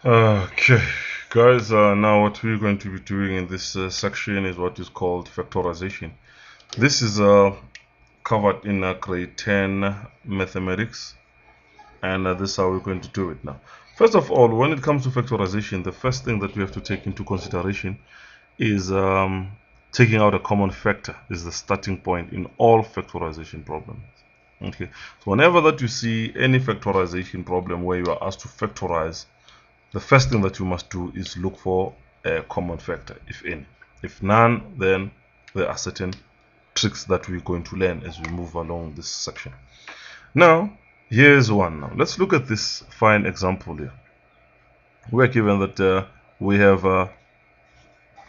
Okay, guys, now what we're going to be doing in this section is what is called factorization. This is covered in grade 10 mathematics, and this is how we're going to do it now. First of all, when it comes to factorization, the first thing that we have to take into consideration is taking out a common factor is the starting point in all factorization problems. Okay, so whenever that you see any factorization problem where you are asked to factorize, the first thing that you must do is look for a common factor, if any. If none, then there are certain tricks that we're going to learn as we move along this section. Now, here's one. Now, let's look at this fine example here. We're given that we have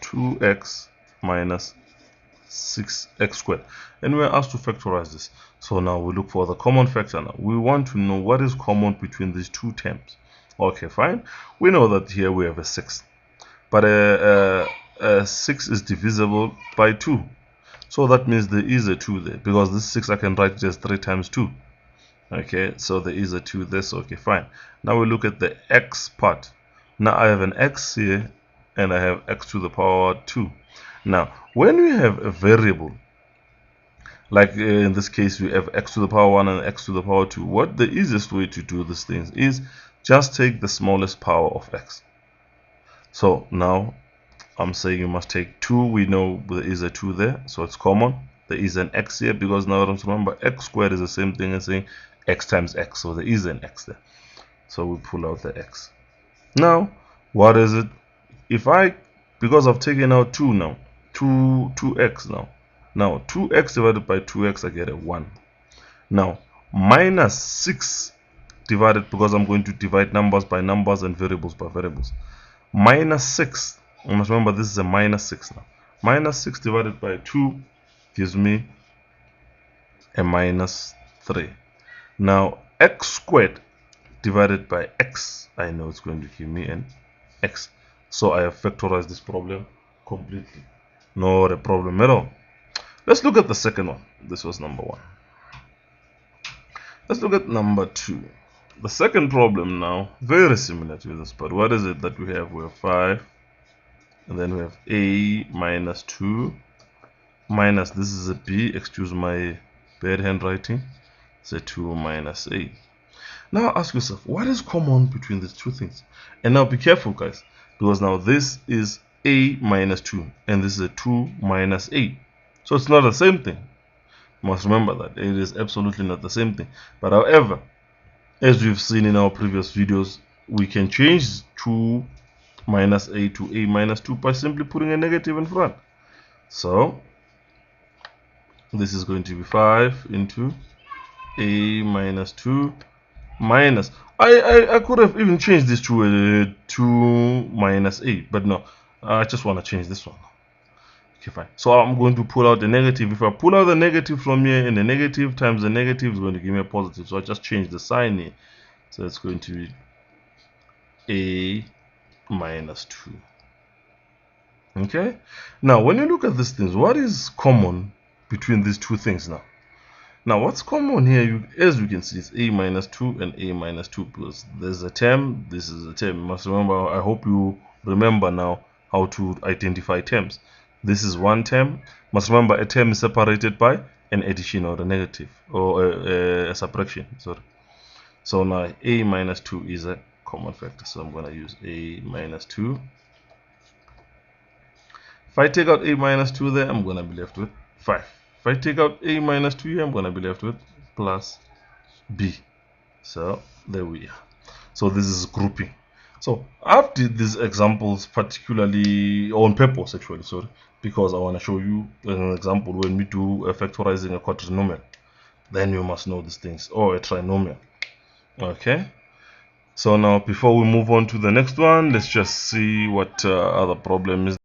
2x minus 6x squared, and we're asked to factorize this. So now we look for the common factor. Now we want to know what is common between these two terms. Okay, fine. We know that here we have a 6, but a 6 is divisible by 2. So that means there is a 2 there, because this 6 I can write it as 3 times 2. Okay, so there is a 2 there. So okay, fine. Now we look at the x part. Now I have an x here, and I have x to the power 2. Now, when we have a variable, like in this case we have x to the power 1 and x to the power 2, what the easiest way to do these things is just take the smallest power of x. So now I'm saying you must take 2. We know there is a 2 there, so it's common. There is an x here, because now remember x squared is the same thing as saying x times x, so there is an x there. So we pull out the x. Now what is it? Because I've taken out 2 now, 2x now 2x divided by 2x, I get a 1. Now minus 6 divided, because I'm going to divide numbers by numbers and variables by variables, minus 6, you must remember this is a minus 6 now. Minus 6 divided by 2 gives me a minus 3. Now x squared divided by x, I know it's going to give me an x. So I have factorized this problem completely. Not a problem at all. Let's look at the second one. This was number 1. Let's look at number 2. The second problem now, very similar to this, but what is it that we have? We have 5, and then we have a minus 2 minus, this is a b, excuse my bad handwriting, it's a 2 minus a. Now ask yourself, what is common between these two things? And now be careful, guys, because now this is a minus 2 and this is a 2 minus a, so it's not the same thing. You must remember that it is absolutely not the same thing. But however, as we've seen in our previous videos, we can change 2 minus a to a minus 2 by simply putting a negative in front. So this is going to be 5 into a minus 2 minus, I could have even changed this to a 2 minus a, but no, I just want to change this one. Okay, fine. So I'm going to pull out the negative. If I pull out the negative from here, and the negative times the negative is going to give me a positive, so I just change the sign here. So it's going to be a minus 2. Okay, now when you look at these things, what is common between these two things now? Now what's common here, as you can see, is a minus 2 and a minus 2, because there's a term, this is a term. You must remember, I hope you remember now how to identify terms. This is one term. Must remember, a term is separated by an addition or a negative, or a subtraction, sorry. So now a minus 2 is a common factor, so I'm going to use a minus 2. If I take out a minus 2 there, I'm going to be left with 5. If I take out a minus 2 here, I'm going to be left with plus b. So there we are. So this is grouping. So I've did these examples particularly on purpose, actually, sorry, because I want to show you an example when we do factorizing a quadrinomial. Then you must know these things, or a trinomial. Okay. So now before we move on to the next one, let's just see what other problem is.